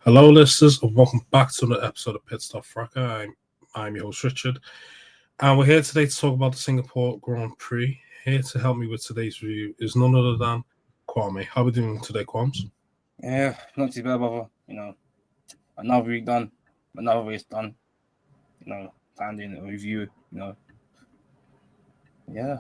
Hello, listeners, and welcome back to another episode of Pitstop Fracas. I'm your host, Richard, and we're here today to talk about the Singapore Grand Prix. Here to help me with today's review is none other than Kwame. How are we doing today, Kwams? Yeah, not too bad, brother. Another week done, another race done. Time doing a review. Yeah.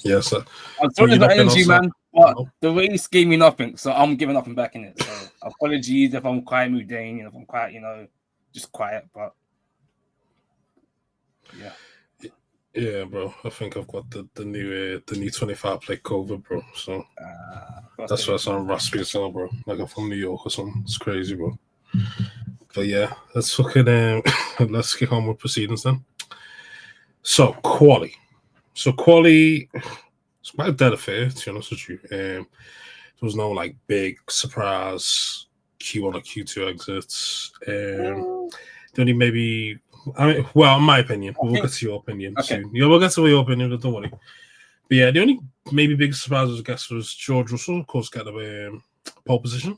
Yes, sir. I'm sorry for energy, man, but the race gave me nothing, so I'm giving nothing back in it. So apologies if I'm quite mundane, if I'm quite, just quiet, but yeah. Yeah, bro. I think I've got the new 25 plate COVID, bro. So that's why I sound raspy as hell, bro. Like I'm from New York or something. It's crazy, bro. But yeah, let's fucking let's kick on with proceedings then. So Quali. It's quite a dead affair, to be honest with you. There was no like big surprise Q1 or Q2 exits. Only maybe, in my opinion, we'll get to your opinion soon. Yeah, we'll get to your opinion, but don't worry. But yeah, the only maybe big surprise, I guess, was George Russell, of course, getting a pole position.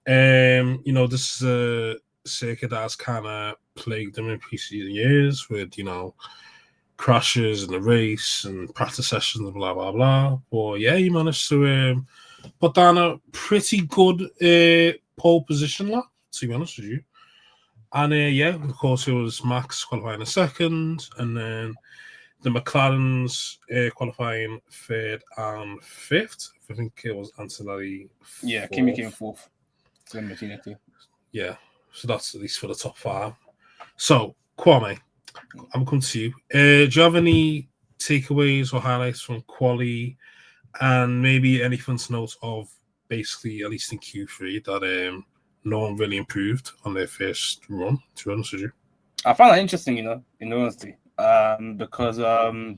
This is a circuit that has kind of plagued them in preceding years with, crashes in the race and practice sessions and blah blah blah. But yeah, he managed to put down a pretty good pole position lap, to be honest with you. And of course it was Max qualifying a second, and then the McLarens qualifying third and fifth. I think it was Antonelli. Yeah, Kimi came fourth. Yeah, so that's at least for the top five. So Kwame, I'm coming to you. Do you have any takeaways or highlights from Quali, and maybe anything to note of basically, at least in Q3, that no one really improved on their first run, to be honest with you? I found that interesting, in honesty, because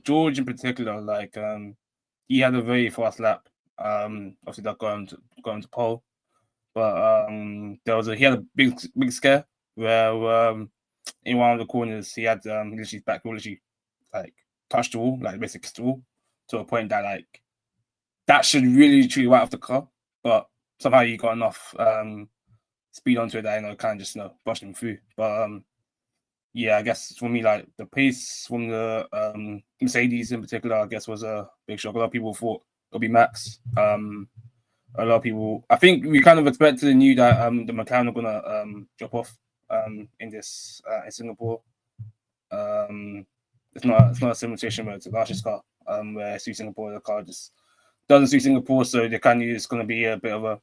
George in particular, he had a very fast lap. Obviously that going to pole, but he had a big scare where in one of the corners he had his back wheel literally like touched the wall, like basically the wall, to a point that that should really truly right off the car, but somehow he got enough speed onto it that kind of just brushed him through. But I guess for me, like the pace from the Mercedes in particular, I guess was a big shock. A lot of people thought it'll be Max. A lot of people, I think we kind of expected and knew that the McLaren were gonna drop off in this in Singapore. It's not a simulation where it's a largest car. Where it suits Singapore, the car just doesn't suit Singapore, so they kind of it's going to be a bit of a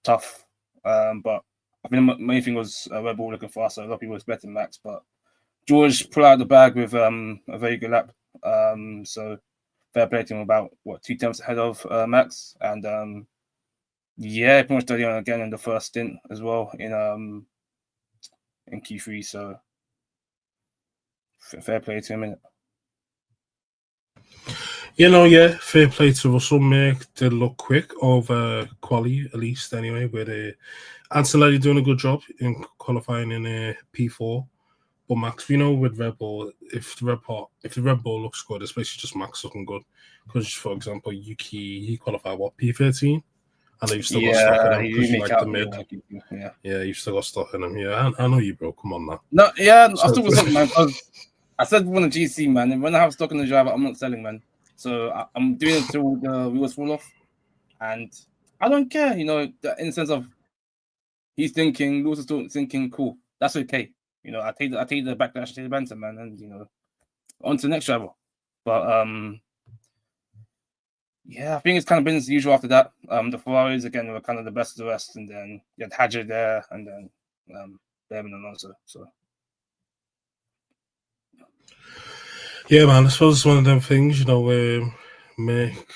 tough. But I think the main thing was Red Bull looking faster. A lot of people expecting Max, but George pulled out the bag with a very good lap. So fair play to him, about 2 tenths ahead of Max, and pretty much did on again in the first stint as well in Q3. So fair play to him. Fair play to Russell. Merck did look quick over Quali, at least anyway, with Antonelli doing a good job in qualifying in P4. But Max, with Red Bull, if the Red Bull looks good, it's basically just Max looking good. Because, for example, Yuki, he qualified P13? And you've still got stuff in him because you like the mid. Yeah, you've still got stuff in him. Yeah, I know you, bro. Come on now. No, yeah, I still got stuff, man. I said when a GC, man, and when I have stock in the driver, I'm not selling, man. So I'm doing it till the wheels fall off, and I don't care, in the sense of he's thinking, Lewis is still thinking, cool, that's okay. I take the backlash, I take the banter, man, and on to the next driver. But I think it's kind of business as usual after that. The Ferraris again were kind of the best of the rest, and then you had Hadger there, and then Behrman and Alonso. So. Yeah, man, I suppose it's one of them things, where Mick,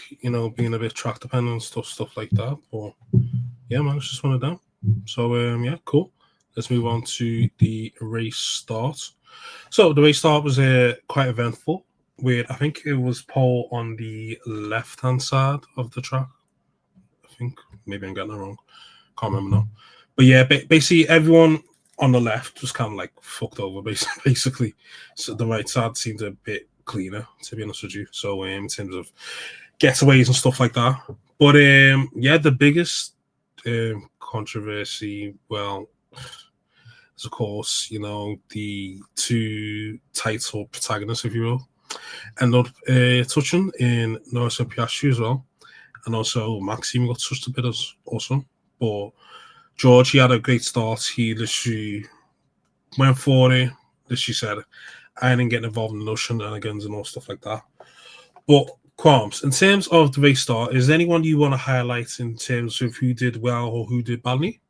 being a bit track dependent and stuff like that. But yeah, man, it's just one of them. So cool. Let's move on to the race start. So the race start was quite eventful. I think it was pole on the left-hand side of the track. I think maybe I'm getting it wrong. Can't remember now. But yeah, basically everyone on the left was kind of like fucked over, basically. So the right side seemed a bit cleaner, to be honest with you. So in terms of getaways and stuff like that. But the biggest controversy. Well, of course, the two title protagonists, if you will, end up touching in Norris and Piastri as well. And also Maxime got touched a bit as also. But George, he had a great start. He literally went for it. Literally said, I didn't get involved in no shenanigans and all stuff like that. But Qualms, in terms of the race start, is there anyone you want to highlight in terms of who did well or who did badly?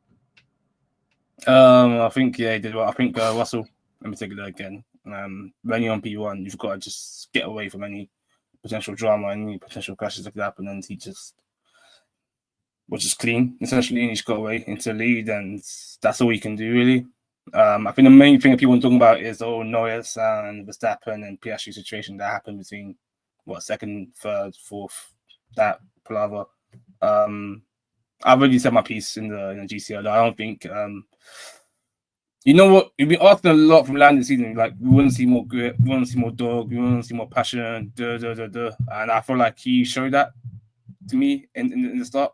I think he did well. I think Russell, in particular, again. When you're on P1, you've got to just get away from any potential drama, any potential crashes that could happen, and he just was just clean, essentially, and he just got away into lead, and that's all you can do, really. I think the main thing that people are talking about is Norris and Verstappen and Piastri situation that happened between second, third, fourth, that palaver. I've already said my piece in the GCL. I don't think you know what, we've been asking a lot from Land this season. Like, we want to see more grit, we want to see more dog, we want to see more passion, and I feel like he showed that to me in the start.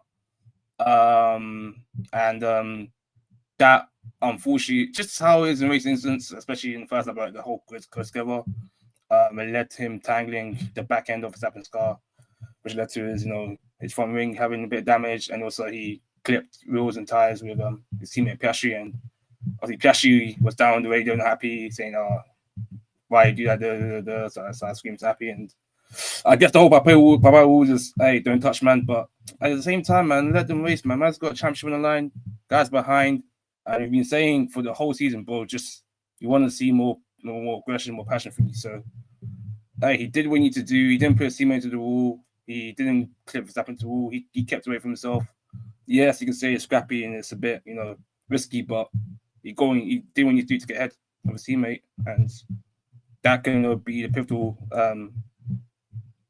That unfortunately, just how it is in race instance, especially in the first lap, like the whole grid goes together, it led to him tangling the back end of Verstappen's car, which led to his front wing having a bit of damage, and also he clipped wheels and tires with his teammate Piastri, and I think Piastri was down on the radio, not happy, saying, why you do that? So I screamed happy, and I guess the whole Papa was just, hey, don't touch, man. But at the same time, man, let them race, man. Man's got a championship on the line, guys behind. And we've been saying for the whole season, bro, just you want to see more aggression, more passion from you. So, hey, he did what he needed to do. He didn't put his teammate to the wall. He didn't clip Verstappen to the wall. He kept away from himself. Yes, you can say it's scrappy and it's a bit, risky, but he did what he needed to do to get ahead of his teammate, and that can be the pivotal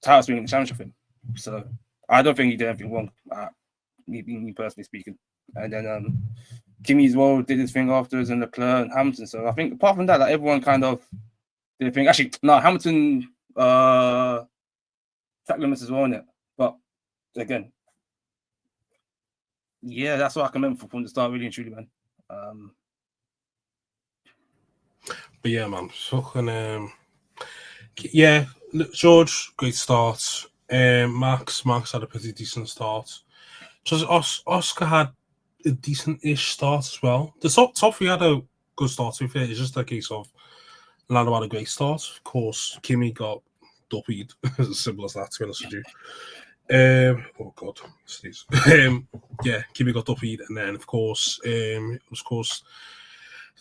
title swing in the championship for him. So I don't think he did anything wrong, me personally speaking. And then Kimi as well did his thing afterwards, and Leclerc and Hamilton. So I think apart from that, like, everyone kind of did a thing. Actually, no, Hamilton track limits as well in it. But again, yeah, that's what I can remember from the start, really and truly, man. But yeah, man, fucking yeah, George, great start. Max had a pretty decent start. Just Oscar had a decent-ish start as well. The top three had a good start. To be fair, it's just a case of Lando had a great start. Of course, Kimi got doppied. As simple as that, to be honest with you. Oh God, sneeze. Yeah, Kimi got doppied, and then of course, the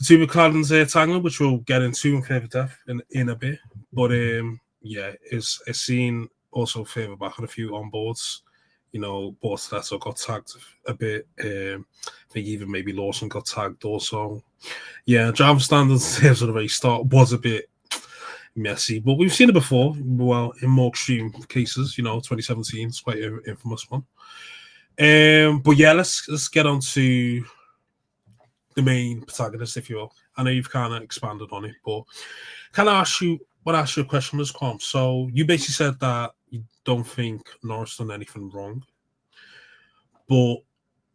two McLarens tangled, which we'll get into in further depth in a bit. But yeah, it's seen also further back on a few onboards. Bortoletto got tagged a bit. I think even maybe Lawson got tagged also. Yeah, driver standards in terms of the race start was a bit messy, but we've seen it before. Well, in more extreme cases, 2017 is quite an infamous one. But yeah, let's get on to the main protagonist, if you will. I know you've kind of expanded on it, but can I ask you a question, Ms. Kwame? So you basically said that you don't think Norris done anything wrong, but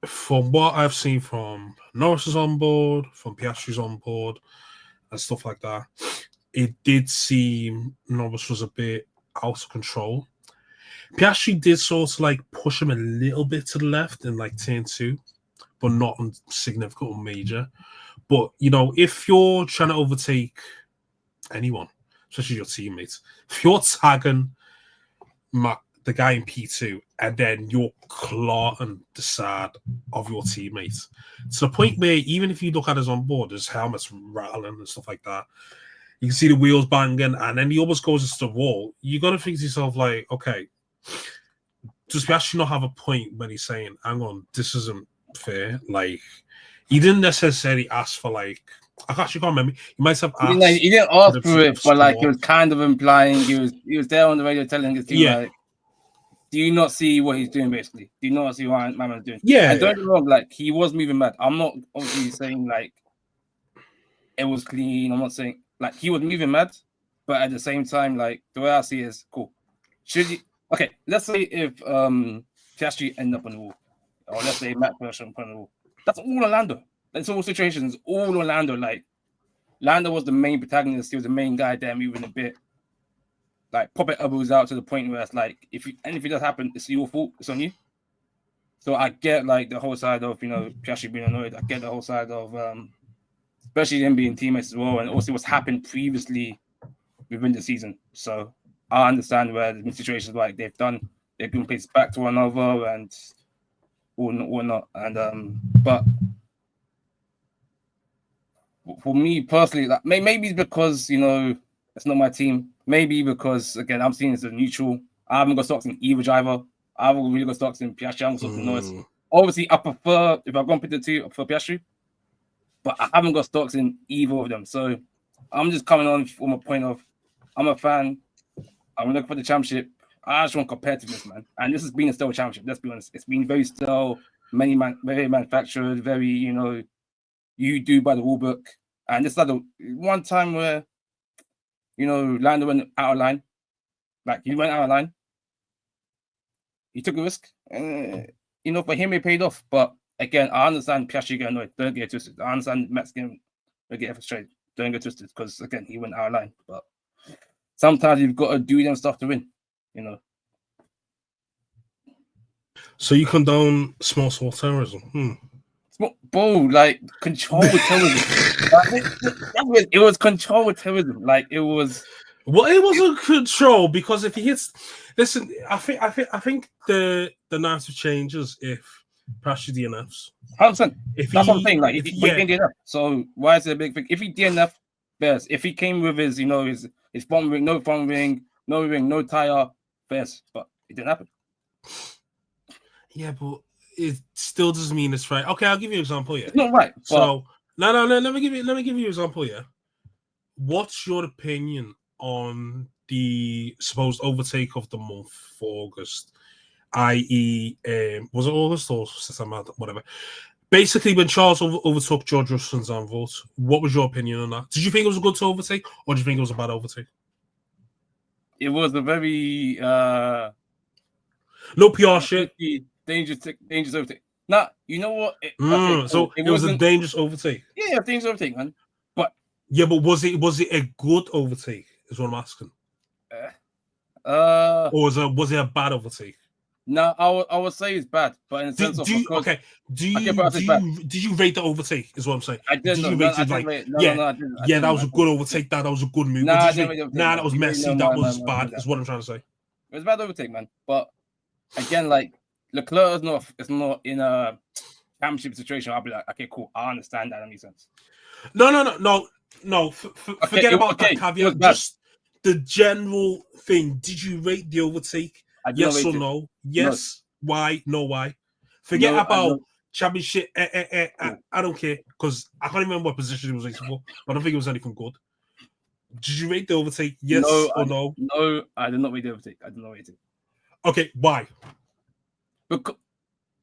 from what I've seen from Norris's on board, from Piastri's on board, and stuff like that, it did seem Norris was a bit out of control. Piastri did sort of like push him a little bit to the left in like turn 2, but not significant or major. But if you're trying to overtake anyone, especially your teammates, if you're tagging the guy in P2 and then you're clawing the side of your teammates to the point where even if you look at his on board, his helmet's rattling and stuff like that, you can see the wheels banging, and then he almost goes into the wall. You got to think to yourself, like, okay, does Piastri not have a point when he's saying, hang on, this isn't fair? Like, he didn't necessarily ask for, like, I actually can't remember. He might have asked. He didn't ask for it, but like, he was kind of implying, he was there on the radio telling his team, like, do you not see what he's doing, basically? Do you not see what my man's doing? Yeah. And don't get me wrong, like, he was moving mad. I'm not obviously saying, like, it was clean. I'm not saying, like, he was moving mad, but at the same time, like, the way I see it is, cool. Should you... Okay, let's say if Piastri ended up on the wall, or let's say Matt Verstappen in front of the wall. That's all Orlando. That's all situations. All Orlando. Like Lando was the main protagonist. He was the main guy there moving a bit. Like pop it elbows out to the point where it's like if anything does happen, it's your fault. It's on you. So I get like the whole side of Piastri being annoyed. I get the whole side of especially them being teammates as well, and also what's happened previously within the season. So I understand where the situations like they've given places back to one another and or not. And but for me personally, like maybe it's because it's not my team. Maybe because again I'm seeing it as a neutral. I haven't got stocks in either driver. I haven't really got stocks in Piastri. I haven't got stocks in Norris. Obviously, I prefer if I'm going to pick the two, I prefer Piastri. But I haven't got stocks in either of them. So I'm just coming on from a point of I'm a fan. I'm looking for the championship. I just want competitiveness, man. And this has been a stale championship. Let's be honest. It's been very stale, very manufactured, very, you do by the rule book. And this is like the one time where, Lando went out of line. Like, he went out of line. He took a risk. For him, it paid off. But again, I understand Piastri getting annoyed. Don't get twisted. I understand Max getting frustrated. Don't get twisted because, again, he went out of line. But sometimes you've got to do them stuff to win, So you condone small terrorism? Bro, like control terrorism. It was control terrorism. Like it was. Well, it wasn't control because if he hits, listen, I think the narrative changes if Piastri DNFs. 100%. That's what I'm saying. Like, he didn't DNF. So why is it a big thing? If he DNF, best. If he came with his, his front ring, no tire, best. But it didn't happen. Yeah, but it still doesn't mean it's right. Okay, I'll give you an example. Yeah, it's not right. So no. Let me give you an example. Yeah, what's your opinion on the supposed overtake of the month for August? I.e., was it August or September? Whatever. Basically, when Charles overtook George Russell's vote, what was your opinion on that? Did you think it was a good overtake, or do you think it was a bad overtake? It was a very no PR shit. Dangerous overtake. Nah, you know what? It was a dangerous overtake. Yeah, dangerous overtake, man. But was it a good overtake? Is what I'm asking. Or was it a bad overtake? No, I would say it's bad, but in the sense of did you rate the overtake? Is what I'm saying. I didn't. That was a good overtake. That was a good move. That was messy. That was bad. Is what I'm trying to say. It was a bad overtake, man. But again, like Leclerc is not in a championship situation. I'll be like, okay, cool. I understand that. That makes sense. No. Forget about that caveat. Just the general thing. Did you rate the overtake? Yes or no? Yes. No. Why? No. Why? Forget about championship. I don't care because I can't even remember what position it was racing for. But I don't think it was anything good. Did you rate the overtake? Yes or no? No, I did not rate the overtake. I did not rate it. Okay, why?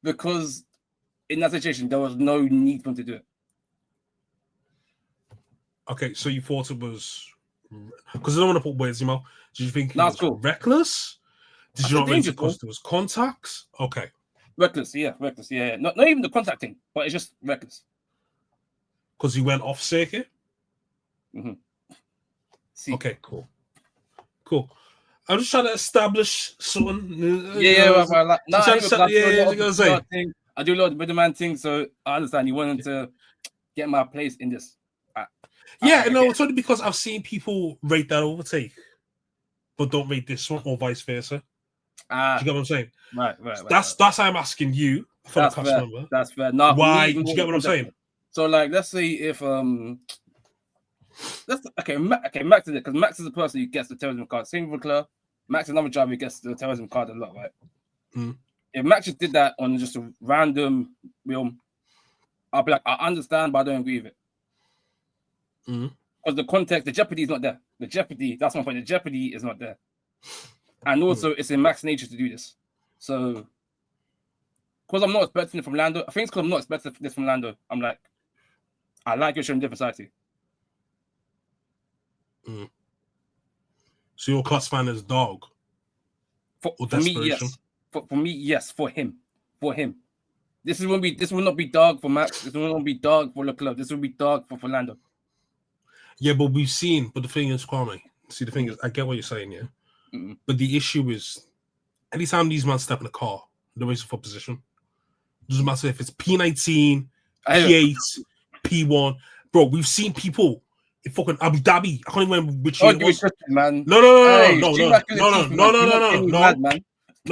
Because in that situation there was no need for him to do it. Okay, so you thought it was because I don't want to put words in your mouth. Did you think it was reckless? Did you not rate it because there was contacts? Okay. Reckless, yeah. Not even the contact thing, but it's just reckless. Because he went off circuit? Mm-hmm. Okay, cool. I'm just trying to establish something. I do a lot of middleman things, so I understand you wanted to get my place in this. It's only because I've seen people rate that overtake, but don't rate this one, or vice versa. Do you get what I'm saying? Right. That's how I'm asking you for the past member. That's fair. No, why? Do you get what I'm saying? So, like, let's say if Max is it because Max is the person who gets the terrorism card. Same with Leclerc. Max is another driver who gets the terrorism card a lot, right? If Max just did that on just a random film, I'll be like, I understand, but I don't agree with it. Because the context, the jeopardy is not there. That's my point. The jeopardy is not there. And also, it's in Max's nature to do this. So, because I'm not expecting it from Lando, I think it's because I'm not expecting this from Lando. I'm like, I like you're showing different side to you. So you're classifying as dog? For me, yes. For me, yes. For him. This This will not be dog for Max. This will not be dog for Leclerc. This will be dog for Fernando. Yeah, but we've seen. But the thing is, Kwame. See, the thing is, I get what you're saying, yeah. But the issue is, anytime these men step in the car, they're racing for position. Doesn't matter if it's P19, P8, P1. Bro, we've seen people in fucking Abu Dhabi. I can't even remember which year it was. Man. No,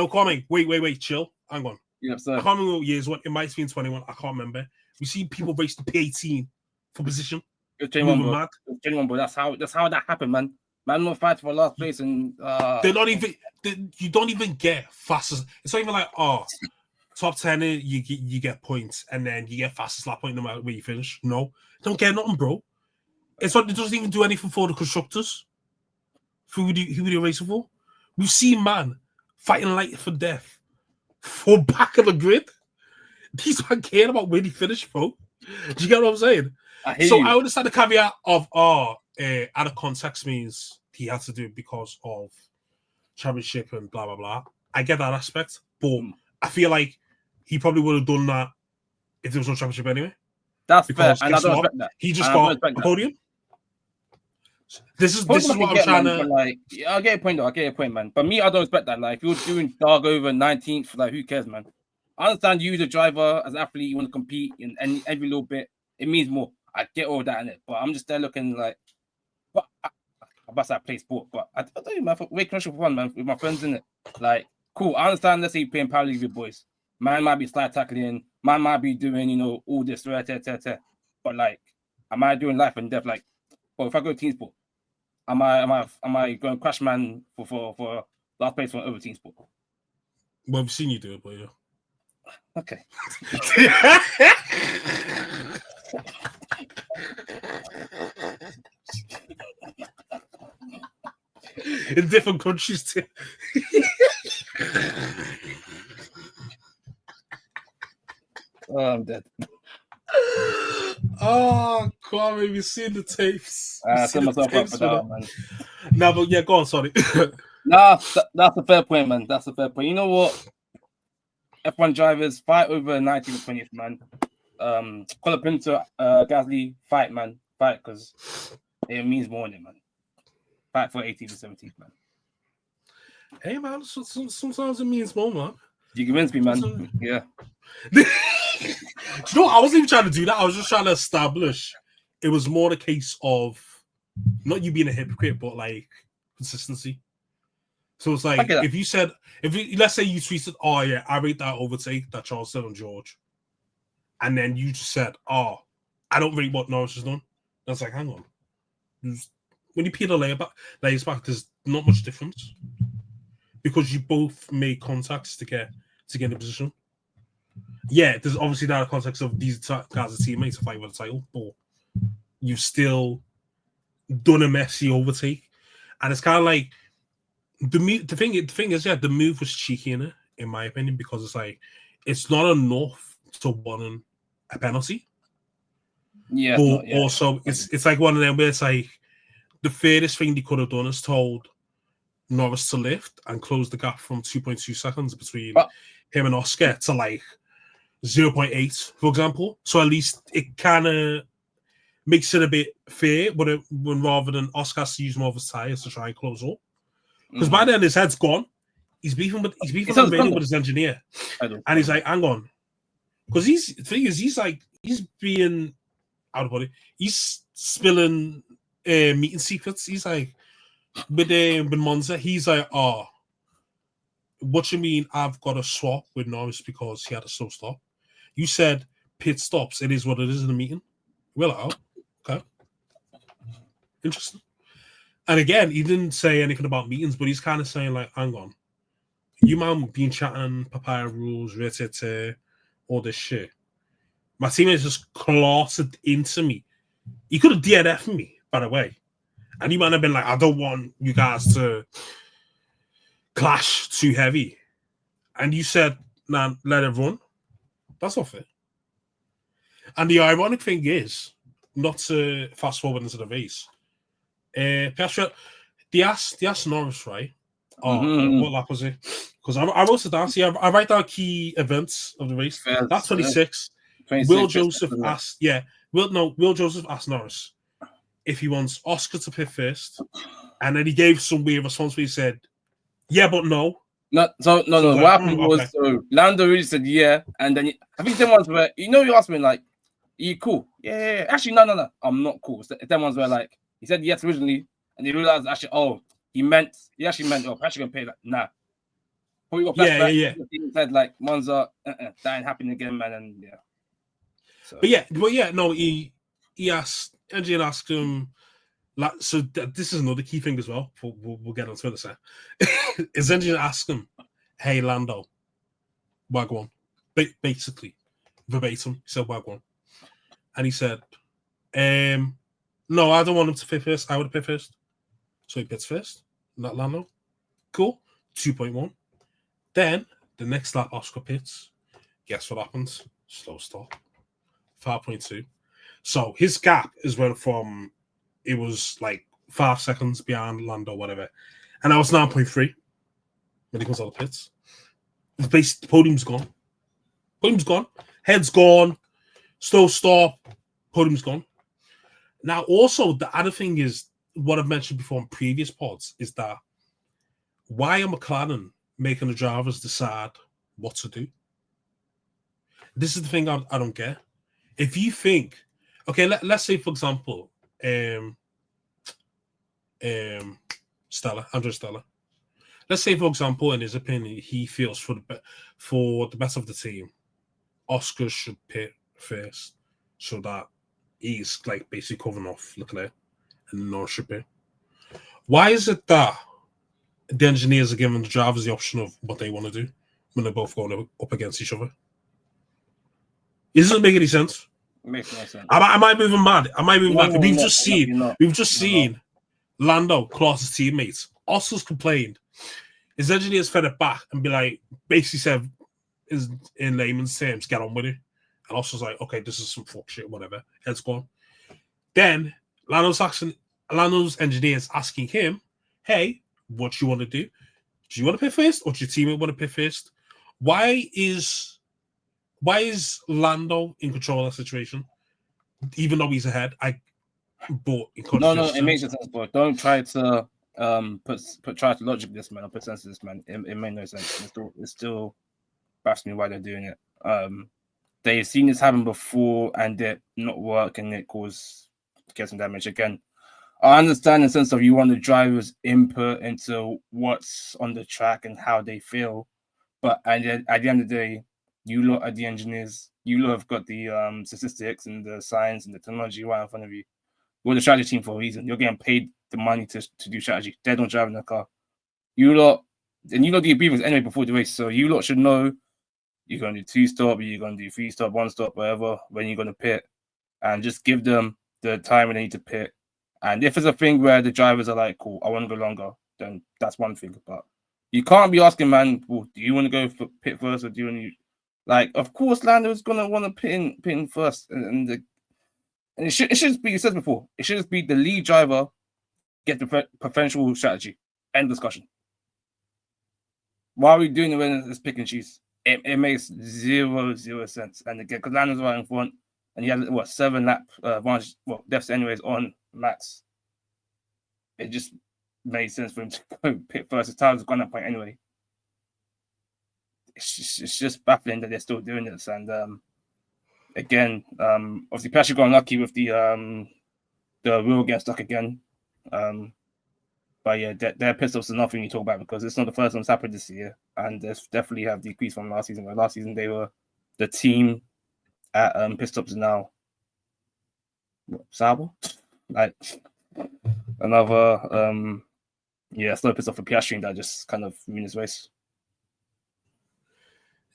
Kwame. Wait, chill. Hang on. Yeah, I can't remember what years. What it might be in 21. I can't remember. We see people race the P18 for position. 21, bro. 21, bro. That's how that happened, man. Man will fight for last place, and they're not even. You don't even get fastest. It's not even like top 10. You get points, and then you get fastest lap point no matter where you finish. No, don't get nothing, bro. It's what it doesn't even do anything for the constructors. Who do you racing for? We've seen man fighting light for death for back of the grid. These man care about where he finished, bro. Do you get what I'm saying? I understand the caveat of out of context means he had to do it because of championship and blah blah blah. I get that aspect, but I feel like he probably would have done that if there was no championship anyway. That's because fair, and I don't respect that. He just got a podium. This is what I'm trying to. Like, I get a point though. I get a point, man. But me, I don't respect that. Like, if you're doing dog over 19th, like, who cares, man? I understand you, the driver, as an athlete, you want to compete in every little bit. It means more. I get all that in it, but I'm just there looking like, but I must have play sport. But I tell you, man, we're commercial for fun, man, with my friends in it. Like, cool. I understand. Let's say you're playing power league with boys. Man might be slide tackling. Man might be doing, all this, but like, am I doing life and death? Like, well, if I go team sport, am I going to crash man for last place for over team sport? Well, I've seen you do it, but yeah. Okay. In different countries too. Oh, I'm dead. Oh, Kwame, we've seen the tapes. I set myself up for that, man. No, but yeah, go on, sorry. That's a fair point, man. That's a fair point. You know what? F1 drivers fight over 19th and 20th, man. Colapinto, Gasly, fight, man. Fight, because it means more than, man. Fight for 18th and 17th, man. Hey, man, sometimes it means more, man. You convinced me, man. Yeah. You know, I wasn't even trying to do that. I was just trying to establish it was more the case of not you being a hypocrite, but like consistency. So it's like if you said, let's say you tweeted, oh yeah, I rate that overtake that Charles said on George, and then you just said, oh, I don't rate what Norris has done. That's like, hang on. When you peel the layers back, there's not much difference because you both made contacts to get in the position. Yeah, there's obviously that context of these guys are teammates fighting for the title, but you've still done a messy overtake, and it's kind of like the thing is, yeah, the move was cheeky in my opinion, because it's like it's not enough to win a penalty. Yeah, but also it's like one of them where it's like the fairest thing they could have done is told Norris to lift and close the gap from 2.2 seconds between him and Oscar to like 0.8, for example. So at least it kind of makes it a bit fair when rather than Oscar has to use more of his tires to try and close up. Because by then his head's gone. He's beefing with his engineer. And he's like, hang on. Because the thing is, he's being out of body. He's spilling meeting secrets. He's like, with Monza, he's like, oh, what you mean I've got to swap with Norris because he had a slow stop? You said pit stops. It is what it is in the meeting. We're like, oh, okay. Interesting. And again, he didn't say anything about meetings, but he's kind of saying like, hang on. You man been chatting papaya rules, all this shit. My teammates just clotted into me. He could have DNF'd me, by the way. And he might have been like, I don't want you guys to clash too heavy. And you said, nah, let it run. That's not fair. And the ironic thing is, not to fast forward into the race, Piastri, they asked Norris, right? Oh, what lap was it? Because I wrote it down. See, I write down key events of the race. That's 26. 26. Will Joseph asked, Will Joseph asked Norris if he wants Oscar to pit first, and then he gave some weird response where he said, "Yeah, but no." No. What like, happened was, okay. so Lando really said yeah, and then I think them ones were, you asked me like, "Are you cool?" Yeah. Actually, no, I'm not cool. So them ones were like, he said yes originally, and he realized actually, he actually meant, actually gonna pay that. Nah. Probably got flashback. Yeah. He said like, Monza, that ain't happening again, man, and yeah. So. No, he asked, Engine asked him, so this is another key thing as well. We'll get onto it in a sec. His Engine asked him, "Hey, Lando, Wagwan," basically, verbatim, he said Wagwan. And he said, "No, I don't want him to pit first. I would pit first." So he pits first, not Lando. Cool. 2.1. Then, the next lap, Oscar pits. Guess what happens? Slow start. 5.2. So his gap is went from, it was like 5 seconds behind Lando, whatever. And that was 9.3 when he comes out of the pits. It's basically, the podium's gone. Podium's gone. Head's gone. Slow stop. Podium's gone. Now, also, the other thing is, what I've mentioned before in previous pods, is that why are McLaren making the drivers decide what to do? This is the thing I don't get. If you think, okay, let's say, for example, Andrew Stella. Let's say, for example, in his opinion, he feels for the best of the team, Oscar should pit first, so that he's like basically covering off Leclerc and Norris should pit. Why is it that the engineers are giving the drivers the option of what they want to do when they're both going up against each other? It doesn't make any sense. It makes no sense. Am I moving mad? We've just seen Lando class his teammates. Oscar's complained. His engineers fed it back and be like, basically said, is in layman's terms, get on with it. And Oscar's like, okay, this is some fuck shit, whatever. Head's gone. Then Lando's engineers asking him, hey, what do you want to do? Do you want to pit first, or do your teammate want to pit first? Why is Lando in control of that situation, even though he's ahead? No, it makes sense, but don't try to try to logic this man or put sense to this man. It made no sense. It still baffles me why they're doing it. They've seen this happen before and it not work, and it get some damage again. I understand in the sense of you want the drivers' input into what's on the track and how they feel, but at the end of the day, you lot are the engineers. You lot have got the statistics and the science and the technology right in front of you. You're the strategy team for a reason. You're getting paid the money to do strategy. They're not driving the car. You lot do your briefings anyway before the race, so you lot should know you're going to do 2-stop, you're going to do 3-stop, 1-stop, whatever, when you're going to pit, and just give them the time when they need to pit. And if it's a thing where the drivers are like, cool, I want to go longer, then that's one thing. But you can't be asking, man, well, do you want to go for pit first, or do you want to, like, of course, Lando's going to want to pit in first. And it should just be, you said before, it should just be the lead driver get the preferential strategy. End discussion. Why are we doing it when it's pick and choose? It makes zero sense. And again, because Lando's right in front, and he had 7 lap advantage, deficit anyways on Max. It just made sense for him to go pit first. His tire's gone that point anyway. It's just baffling that they're still doing this. And again, obviously Piastri got unlucky with the wheel getting stuck again. But yeah, their pit stops is nothing you talk about, because it's not the first one that's happened this year, and there's definitely have decreased from last season. Where last season they were the team at pit stops now. Sauber, like another slow pit stop for Piastri that just kind of ruined his race.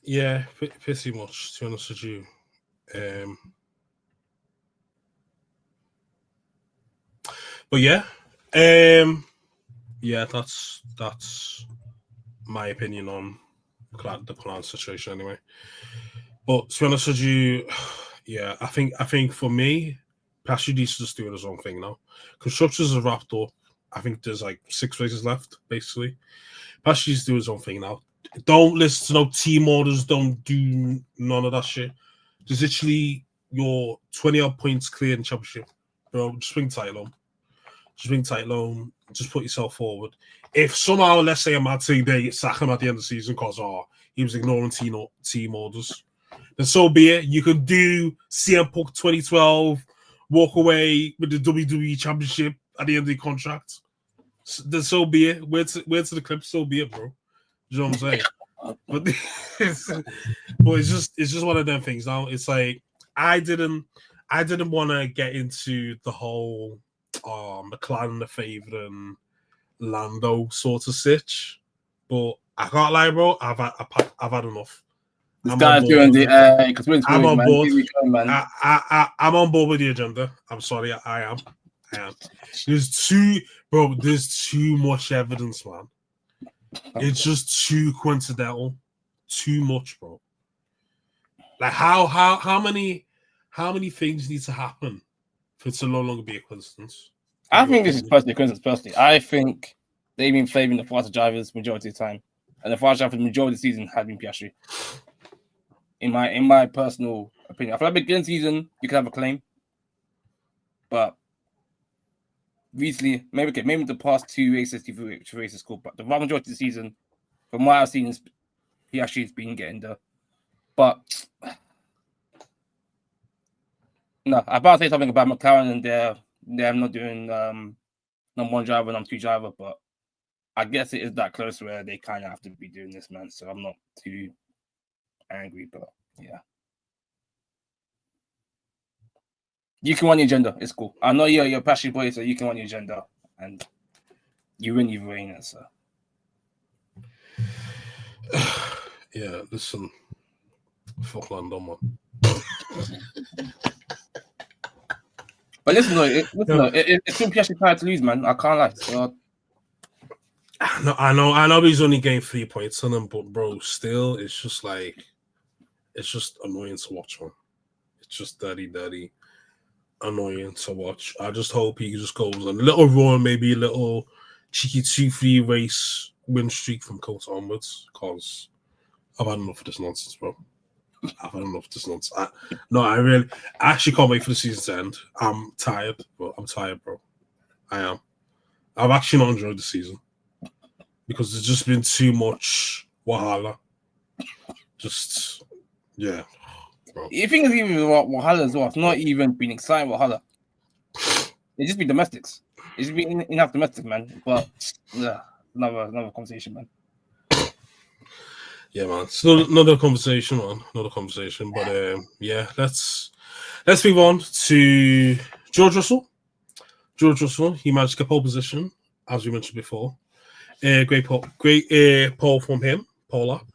Yeah, pretty much, to be honest with you. But yeah, that's my opinion on the plan situation anyway. But to be honest with you, yeah, I think for me, Piastri needs to just do his own thing now. Constructors are wrapped up. I think there's like 6 races left, basically. Piastri needs to do his own thing now. Don't listen to no team orders. Don't do none of that shit. Just literally your 20-odd points clear in championship. Bro, just bring title home. Just put yourself forward. If somehow, let's say, a mad thing, they sack him at the end of the season because he was ignoring team orders, then so be it. You can do CM Punk 2012, walk away with the WWE Championship at the end of the contract. Then so be it. Where to the clip, so be it, bro. You know what I'm saying? But it's just one of them things. Now it's like I didn't want to get into the whole McLaren the favourite and Lando sort of sitch, but I can't lie, bro. I've had enough. This guy's doing the because I'm on board. Man. I'm on board with the agenda. I'm sorry, I am. There's too much evidence, man. It's just too coincidental. Too much, bro. Like how many things need to happen for it to no longer be a coincidence? I think this is personally a coincidence. Personally, I think they've been favoring the faster drivers majority of the time, and the faster drivers majority of the season have been Piastri. In my personal opinion, I feel like beginning season you could have a claim, but recently maybe the past 2 races, 3 races, cool. But the vast majority of the season, from what I've seen, is Piastri's been getting there. But no, I'm about to say something about McLaren and they're not doing number 1 driver, number 2 driver, but I guess it is that close where they kind of have to be doing this, man. So I'm not too angry, but yeah. You can run your agenda. It's cool. I know you're a passionate boy, so you can run your agenda, and you win your rain. So yeah, listen, fuck Lando, man. But listen, it's still Piastri tired to lose, man. I can't lie. So, I know he's only gained 3 points on him, but bro, still, it's just annoying to watch, man. It's just dirty, annoying to watch. I just hope he just goes on a little run, maybe a little cheeky 2-3 race win streak from Coast onwards, because I've had enough of this nonsense, bro. I've had enough of this nonsense. I actually can't wait for the season to end. I'm tired, bro. I am. I've actually not enjoyed the season because there's just been too much wahala. Just, yeah. Bro. You think it's even wahala as well? It's not even been exciting wahala. It's just been domestics. It's just been enough domestic, man. But yeah, another conversation, man. Yeah, man. It's another conversation, man. Another conversation. But yeah, let's move on to George Russell. He managed to get pole position, as we mentioned before. Great pole from him, pole lap.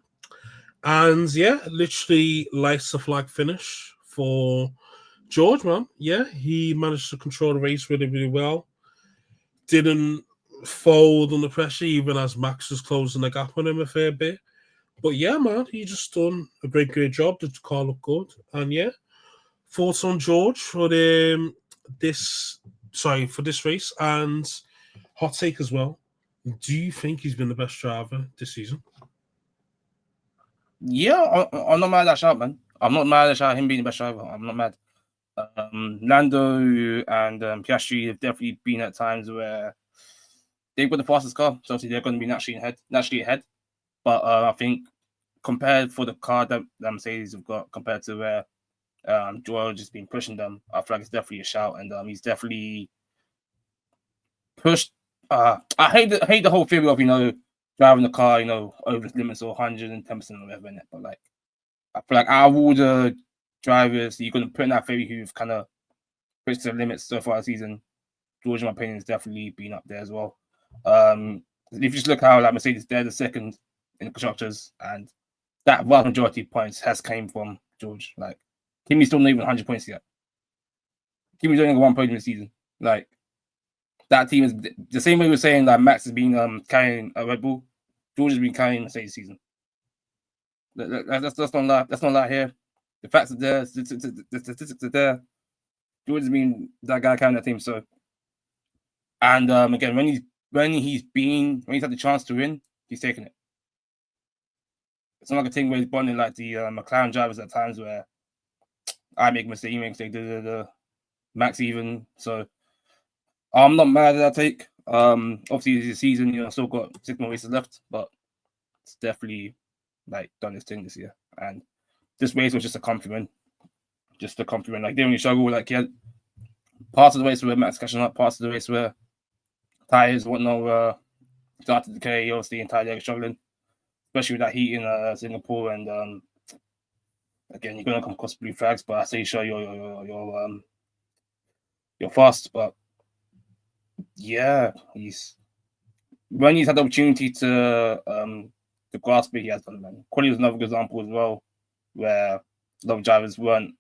And yeah, literally lights the flag finish for George, man. Yeah, he managed to control the race really, really well. Didn't fold under pressure, even as Max was closing the gap on him a fair bit. But yeah, man, he just done a great job. The car looked good. And yeah, thoughts on George for this race, and hot take as well. Do you think he's been the best driver this season? Yeah, I'm not mad at that shout, man. I'm not mad at that shout, him being the best driver. I'm not mad. Lando and Piastri have definitely been at times where they've got the fastest car, so obviously they're going to be naturally ahead. But I think compared for the car that Mercedes have got compared to where George has been pushing them, I feel like it's definitely a shout, and he's definitely pushed. I hate the whole theory of driving the car over the limits or 110% or whatever in it, but like I feel like out of all the drivers you're going to put in that theory who've kind of pushed the limits so far this season, George, in my opinion, has definitely been up there as well. If you just look how like Mercedes, they're the second in the constructors, and that vast majority of points has came from George. Like Kimi's still not even 100 points yet. Kimi's only got 1 podium this season. Like that team is the same way we're saying that Max has been carrying a Red Bull. George has been carrying Mercedes season. That's not lie here. The facts are there. The statistics are there. George has been that guy carrying that team. So, and again, when he's had the chance to win, he's taken it. it's not like a thing where he's bonding like the McLaren drivers at times where I make a mistake, he makes a mistake, Max even. So I'm not mad at that take. Obviously the season, still got 6 more races left, but it's definitely like done its thing this year. And this race was just a compliment. Just a compliment. Like, they didn't really struggle. Like, he had parts of the race where Max catching up, parts of the race where tires, whatnot, started to decay. Obviously, entire leg struggling, especially with that heat in Singapore. And again, you're gonna come across blue flags, but I say sure you're fast. But yeah, when he's had the opportunity to grasp it, he has done, man. Quali was another good example as well, where a lot of drivers weren't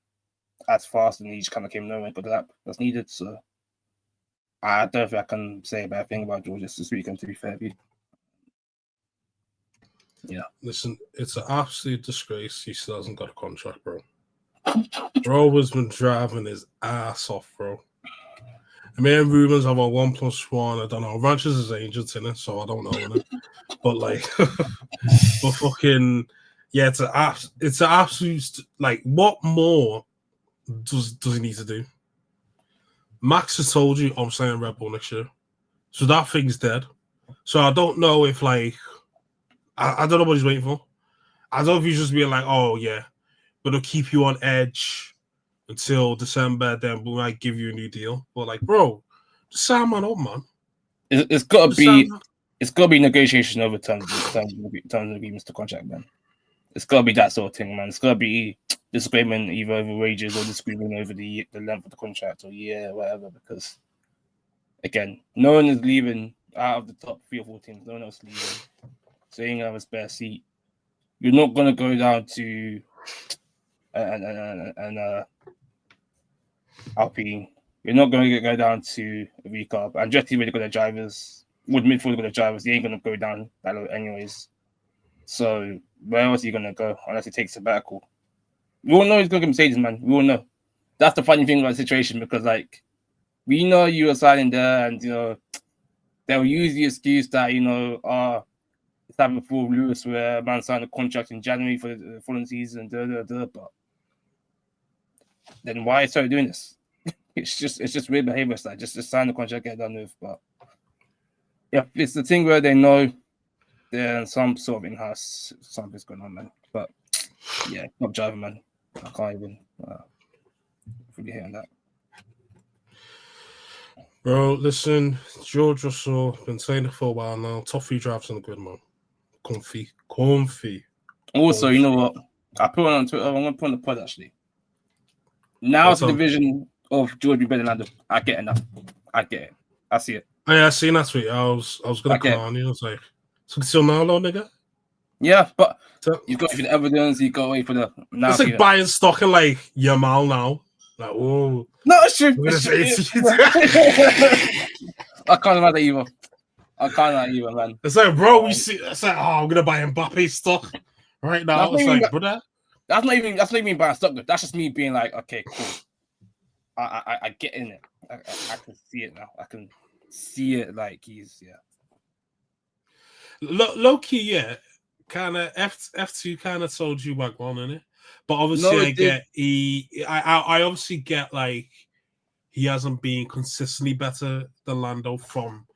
as fast and he just kind of came nowhere but the lap that's needed. So I don't think I can say a bad thing about George this weekend, to be fair. Yeah. Listen, it's an absolute disgrace he still hasn't got a contract, bro. Bro has been driving his ass off, bro. I mean, rumors of a 1+1. I don't know. Ranches is agents in it, so I don't know in it. But like, but fucking, yeah, it's an absolute, like, what more does he need to do? Max has told you I'm saying Red Bull next year, so that thing's dead. So I don't know if, like, I don't know what he's waiting for. I don't know if he's just being like, oh yeah, but it'll keep you on edge until December, then we might give you a new deal. But like, bro, just sign man up, man. It's gotta be negotiation over terms of agreements to contract, man. It's gotta be that sort of thing, man. It's gotta be disagreement either over wages or disagreement over the length of the contract or whatever. Because again, no one is leaving out of the top 3 or 4 teams. No one else is leaving. So you ain't gonna have a spare seat. You're not gonna go down to Alpine. You're not gonna go down to a recap. And just even got the drivers, with midfield got the drivers, they ain't gonna go down that low anyways. So where else are you gonna go unless he takes a sabbatical? We all know he's gonna get Mercedes, man. We all know. That's the funny thing about the situation, because like we know you are signing there, and they'll use the excuse that it's having full Lewis where man signed a contract in January for the following season, but then why are you doing this? It's just weird behavior. It's like just sign the contract, get it done with. But yeah, it's the thing where they know there's some sort of in-house something's going on, man. But yeah, not driving, man. I can't even really hear that. Bro, listen, George Russell, been saying it for a while now. Top 3 drivers on the grid, man. Comfy. Also, you know what? I put on Twitter. I'm gonna put on the pod actually. Now it's the division of George be better than Lando. I get it now. I get it. I see it. Oh, yeah, I seen that tweet. I was gonna call on you. I was like, so still now, nigga. Yeah, but you got for the evidence. You got wait for the. Now it's like buying stock in like Yamal now. Like, whoa. No, it's true. I can't imagine either. Man. It's like, bro, we see. It's like, I'm gonna buy Mbappe stock right now. It's like, brother. That's not even buying stock. That's just me being like, okay, cool. I get in it. I can see it now. I can see it like he's low key, yeah. Kind of F2 kind of told you back on in it, but obviously I obviously get like he hasn't been consistently better than Lando from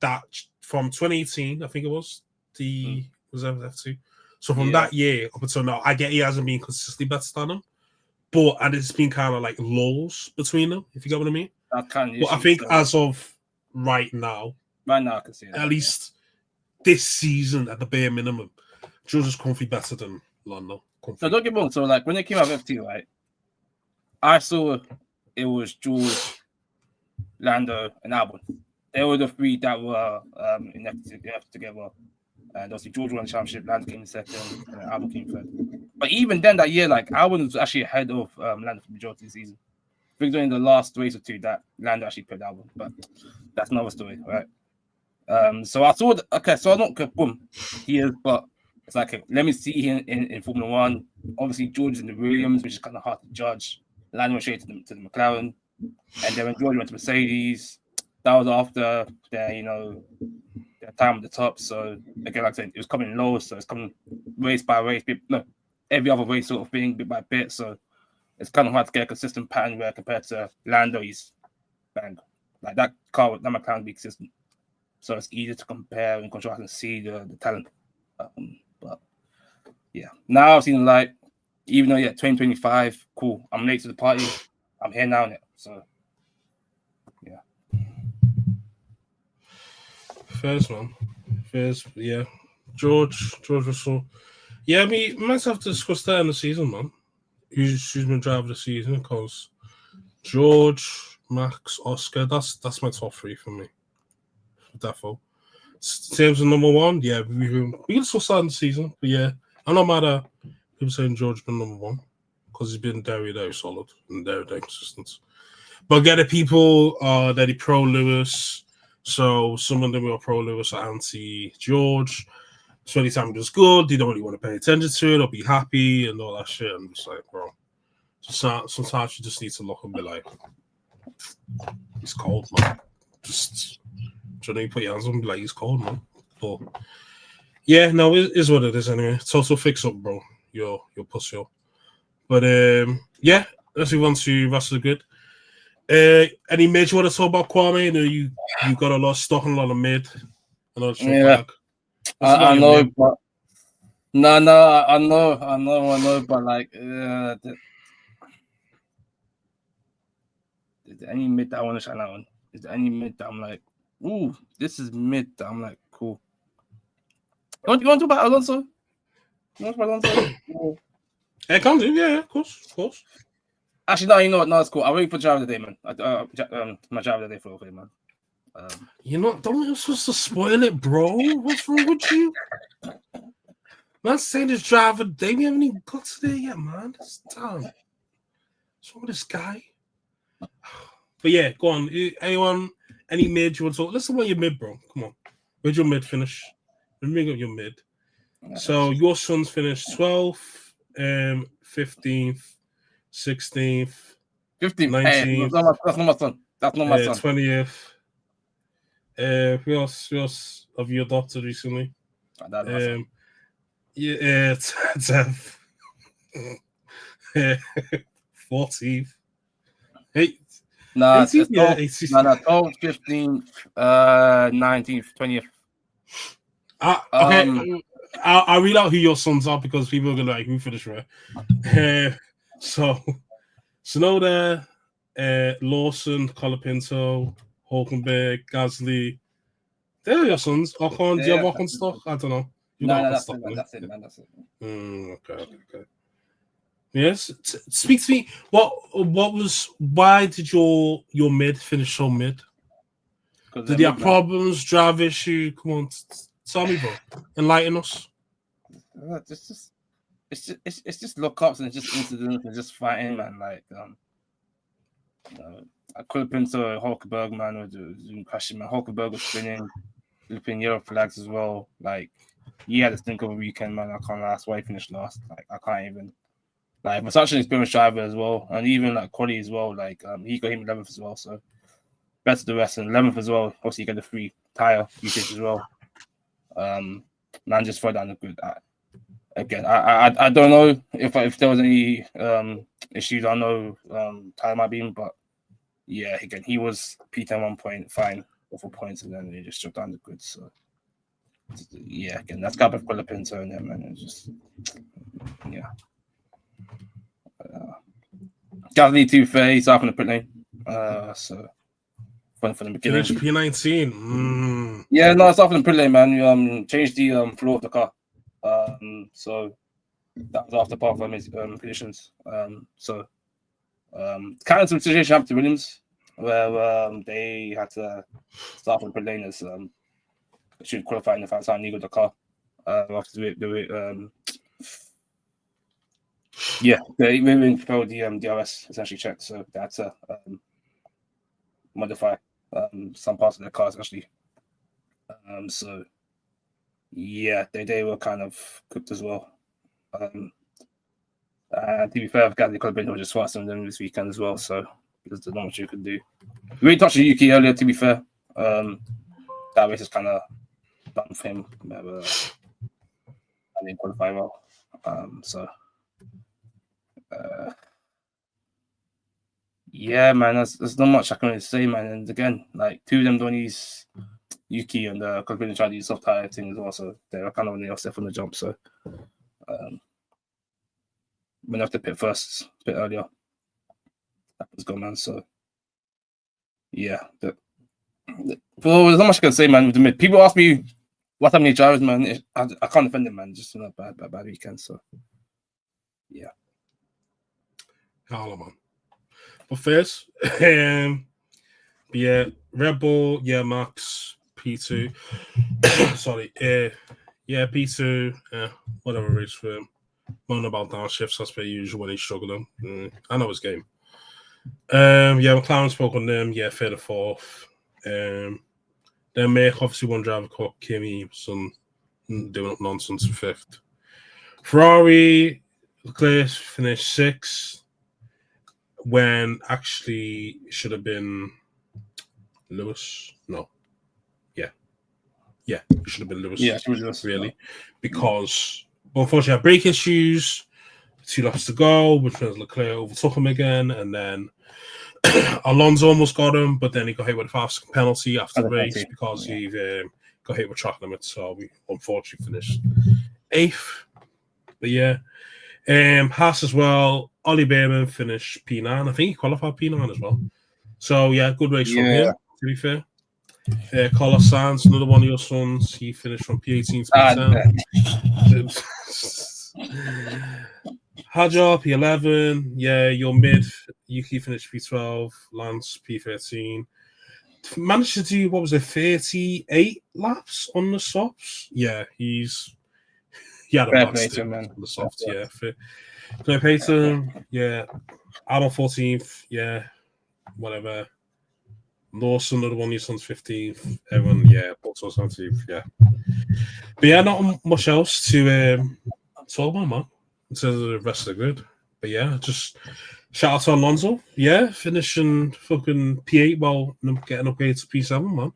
2018. I think it was was F2. So from that year up until now, I get he hasn't been consistently better than him, and it's been kind of like lulls between them, if you get what I mean. But I think as of right now, I can see it. At least this season, at the bare minimum, George is comfy better than Lando. So don't get me wrong. So like when they came out of F2, right, I saw it was George, Lando, and Albon. They were the 3 that were in F2 together. And obviously George won the championship, Lando came in second, and Albon came third. But even then that year, like Albon was actually ahead of Lando for the majority of the season. I think during the last race or 2 that Lando actually put Albon, but that's another story, right? So I saw so I don't boom, he is, but it's like let me see him in Formula 1. Obviously George is in the Williams, which is kind of hard to judge. Lando went straight to the McLaren, and then when George went to Mercedes, that was after their get time at the top. So again, like I said, it was coming low, so it's coming race by race. Every other race sort of thing, bit by bit. So it's kind of hard to get a consistent pattern where compared to Lando, he's bang. Like that car, that McLaren be consistent. So it's easier to compare and contrast and see the talent. But yeah, now I've seen the light. Even though 2025, cool. I'm late to the party. I'm here now. So yeah. First one. Yeah. George Russell. Yeah, I mean, we might have to discuss that in the season, man. Who's been driver of the season? Because George, Max, Oscar, that's my top three for me. Defo. In terms of number one, yeah, we can discuss that in the season. But yeah, I'm not mad at people saying George been number one because he's been very, very solid and very, very consistent. But get the people that he pro Lewis. So some of them are pro Lewis or anti George. So anytime he does good, they don't really want to pay attention to it or be happy and all that shit. I'm just like, bro. Sometimes you just need to look and be like, he's cold, man. Just you put your hands on him and be like, he's cold, man. But yeah, no, it is what it is anyway. Total fix up, bro. Your pussy up. But yeah, let's move on to rest of the grid. Any mid you want to talk about, Kwame? I know you got a lot of stock and a lot of mid. Yeah, I know, mid? But no, I know, but like, is there any mid that I want to shine out on? Is there any mid that I'm like, ooh, this is mid that I'm like, cool. You want to talk about Alonso? I can do, yeah, of course. Actually, no, you know what? No, it's cool. I'll wait for driver of the day, man. My driver of the day for okay, man. You know, don't you're supposed to spoil it, bro. What's wrong with you? Man, saying this driver of the day, we haven't even got to there yet, man. It's damn. What's wrong with this guy? But yeah, go on. Anyone, any mid you want to talk? Let's talk about your mid, bro. Come on. Where'd your mid finish? Let me get your mid. So your son's finished 12th, 15th, 16th, 15th, 19th. That's not my son. That's not my son. 20th. Who else have you adopted recently? Yeah, 10th. 14th. 8th. Nah, 18th, yeah, 18th. Nah, 12th, 15th, 19th, 20th. Okay, I'll read out who your sons are because people are gonna like who finished where. So Sonoda, Lawson, Colapinto, Hulkenberg, Gasly. They're your sons. Ocon, do you have Ocon stock? I don't know. That's it, man. That's it. Okay. Yes. Speak to me. Why did your mid finish so mid? Did you have problems, drive issue? Come on, tell me, bro. Enlighten us. It's just lookups and it's just incidents and just fighting, man. Like I could have been to Hulkenberg, man, was crashing, man. Hulkenberg was spinning, flipping yellow flags as well. Like he had a stink of a weekend, man. I can't lie. That's why he finished last. Like I can't even. Like for such an experienced driver as well, and even like Quali as well. Like he got him 11th as well, so better the rest and 11th as well. Obviously, you get the free tire usage as well. Man, just throw down the good. Again, I don't know if there was any issues. I know tire might be, but yeah, again, he was P10 1 point, fine, 4 points, and then they just shut down the goods. So yeah, again, that's got Quali Pinto in there, man. It's just yeah. Gasly too fair. He's off on the pit lane. So fun for the beginning. P19. Yeah, no, it's off on the pit lane, man. You changed the floor of the car. So that was after part of his conditions. So kind of some situation happened to Williams where they had to start on the pit lane as they should qualify in the first time legal the car. After they failed the DRS essentially checked, so they had to modify some parts of their cars actually. So yeah, they were kind of cooked as well. To be fair, Gasly could have been just faster than them this weekend as well, so there's not much you could do. We touched the UK earlier, to be fair. That race is kind of done for him. I didn't qualify well. Yeah, man, there's not much I can really say, man. And again, like 2 of them don't use Yuki and because we're trying to use soft tire thing as well, so they're kind of on the offset from the jump. So we have to pit first a bit earlier. That was good, man. So yeah, well, there's not much I can say, man. With the mid, people ask me what happened to drivers, man. I can't defend them, man. Just bad weekend. So yeah. Hello, man. But first, yeah, Red Bull, yeah, Max, P2. Sorry, yeah, P2, whatever race for him. Moaning about downshifts, that's per usual when he's struggling. I know his game. Yeah, McLaren spoke on them, yeah, 3rd and 4th. Then Mick, obviously one driver called Kimi, some doing up nonsense, 5th. Ferrari, Leclerc finished 6th. When actually should have been Lewis. No. Yeah, it should have been Lewis. Yeah, it was Lewis, really. Because, unfortunately, had brake issues, 2 laps to go, which means Leclerc overtook him again, and then Alonso almost got him, but then he got hit with a 5-second penalty after the race because he got hit with track limits, so we unfortunately finished 8th. But yeah. Haas as well. Ollie Behrman finished P9. I think he qualified P9 as well. So, yeah, good race from him, to be fair. Carlos Sainz, another one of your sons, he finished from P18 to P10. Hadjar, P11. Yeah, your mid, Yuki finished P12. Lance, P13. Managed to do, 38 laps on the softs? Yeah, he had a bad stint on the softs, yeah. Claire Payton, yeah. Albon 14th, yeah. Whatever. Lawson, another one, your son's 15th. Everyone, yeah. Bottas 17th, yeah. But yeah, not much else to talk about, man, in terms of the rest of the grid. But yeah, just shout out to Alonso. Yeah, finishing fucking P8 while getting upgraded to P7, man.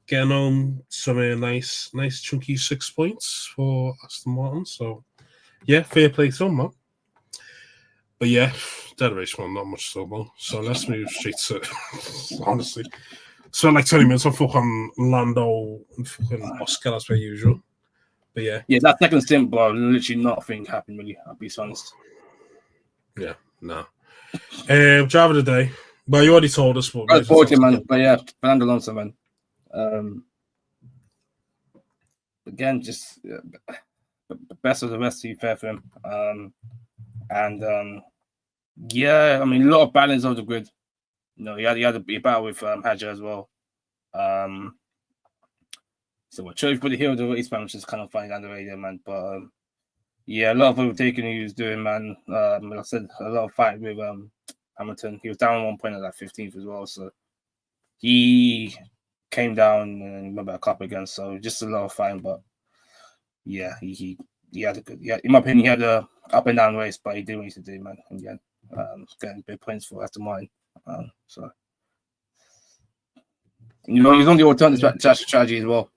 Getting home some nice chunky 6 points for Aston Martin. So yeah, fair play to him, man. But yeah, dead race, man, not much so well. So let's move straight to honestly. So like 20 minutes on fucking Lando and fucking Oscar as per usual. But yeah. Yeah, that second stint, bro, literally nothing happened really, I'll be honest. Yeah, no. Driver of the day. Well, you already told us what. Man. But yeah, Fernando Alonso, man. Again, just best of the rest, to be fair for him. Yeah, I mean, a lot of balance of the grid. You know, he had a battle with Hadjar as well. So what chose for the hero of the race, man, which is kind of funny down the radio, man. But yeah, a lot of overtaking he was doing, man. Like I said, a lot of fight with Hamilton. He was down at one point at like 15th as well. So he came down and went back up again. So just a lot of fighting, but yeah, he had a good. Yeah, in my opinion, he had a up and down race, but he did what he needed to do, man. And yeah, getting big points for Aston Martin. So you know, he's on the alternative strategy as well,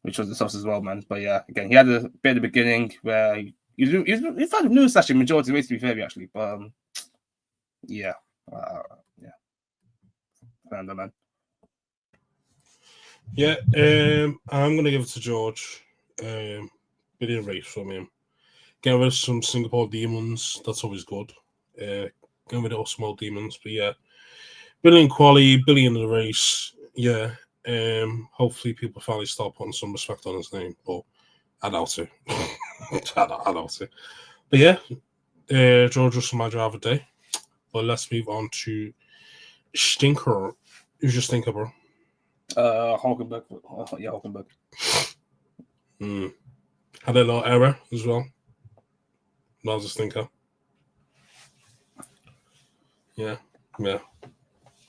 which was the sauce as well, man. But yeah, again, he had a bit at the beginning where he found Lewis actually majority of the race, to be fair, actually. But yeah, found that, man. Yeah, I'm gonna give it to George. Brilliant race from him. Getting rid of some Singapore demons, that's always good. Getting rid of small demons, but yeah. Brilliant quality, brilliant in the race. Yeah. Hopefully people finally start putting some respect on his name, but I doubt it. I doubt it. But yeah, George was my driver day. But let's move on to Stinker. Who's your stinker, bro? Hulkenberg. Yeah, Hulkenberg. Had a little error as well. That was a stinker. Yeah.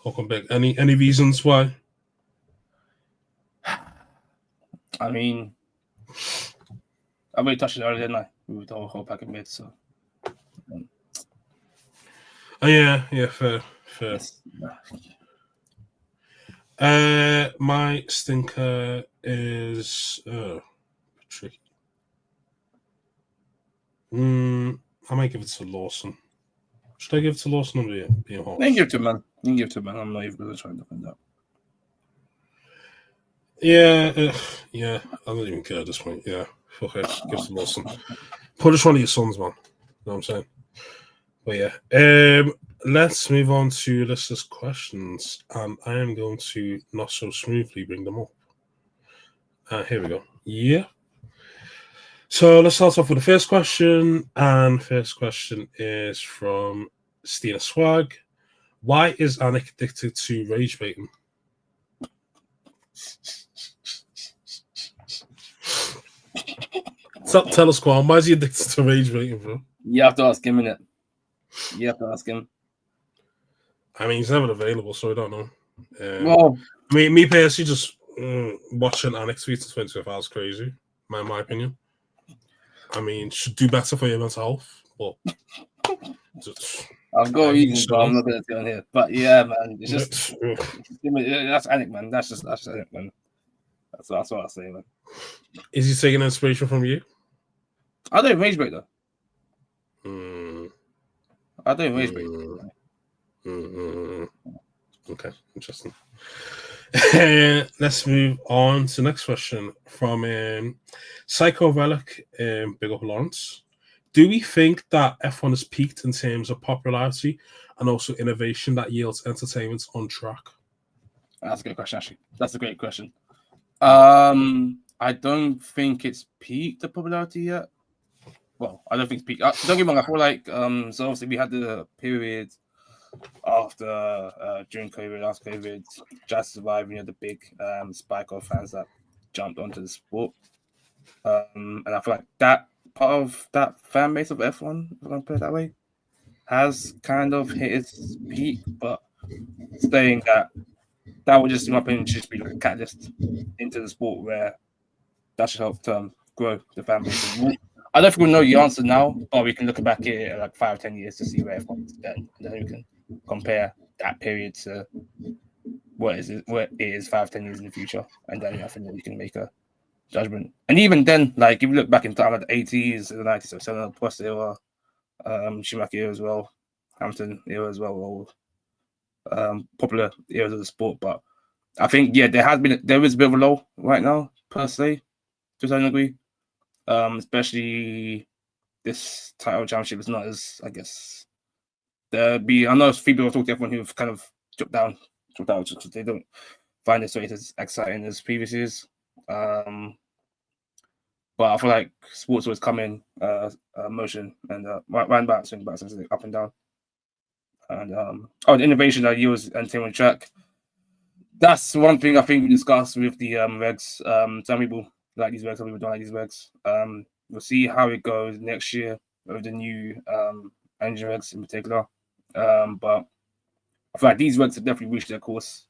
Hulkenberg. Any reasons why? I mean, I already touched it earlier, didn't I? With the whole packet mid, so. Oh yeah, fair. Yes. My stinker is tricky. I might give it to Lawson. Should I give it to Lawson or being Hawks? You can give it to man. You can give it to man. I'm not even really trying to find out. Yeah, I don't even care at this point. Yeah, fuck it. Give it to Lawson. Punish one of your sons, man. You know what I'm saying? But yeah, let's move on to listeners' questions, and I am going to not so smoothly bring them up. Here we go. Yeah. So let's start off with the first question, and first question is from Stina Swag. Why is Anik addicted to rage baiting? Tell us, Kwame, why is he addicted to rage baiting, bro? You have to ask him, innit? You have to ask him. I mean, he's never available, so I don't know. Well, me personally, just watching Anik tweets on 24 hours crazy, in my opinion. I mean, should do better for your mental health, but just, I'll go easy, but I'm not going to sit on here. But yeah, man, it's just that's Anik, man. That's just Anik, man. That's what I say, man. Is he taking inspiration from you? I don't rage bait though. I don't rage bait. Okay, interesting. Let's move on to the next question from Psycho Relic, Big Up Lawrence. Do we think that F1 has peaked in terms of popularity and also innovation that yields entertainment on track? That's a good question, actually. That's a great question. I don't think it's peaked the popularity yet. Well, I don't think it's peaked. Don't get me wrong, I feel like so obviously we had the period after during COVID, after COVID, just surviving, you know, the big spike of fans that jumped onto the sport. And I feel like that part of that fan base of F1, if I'm gonna put it that way, has kind of hit its peak, but saying that would just, in my opinion, just be like a catalyst into the sport where that should help grow the fan base. I don't think we'll know the answer now, but we can look back here at like 5 or 10 years to see where F1 is then, and then we can compare that period to what it is 5, 10 years in the future, and then I think that we can make a judgment. And even then, like if you look back in time, like the 80s, the 90s, so Senna, Prost era, Schumacher era as well, Hamilton era as well, all popular eras of the sport. But I think there is a bit of a low right now, per se, to a certain degree. Especially this title championship is not as, I guess, I know a few people have talked to everyone who've kind of dropped down just because they don't find this race as exciting as previous years. But I feel like sports always come in motion and round back, swing back, up and down. And the innovation that yields entertainment track. That's one thing I think we discussed with the regs. Some people like these regs, some people don't like these regs. We'll see how it goes next year with the new engine regs in particular. But I feel like these regs have definitely reached their course.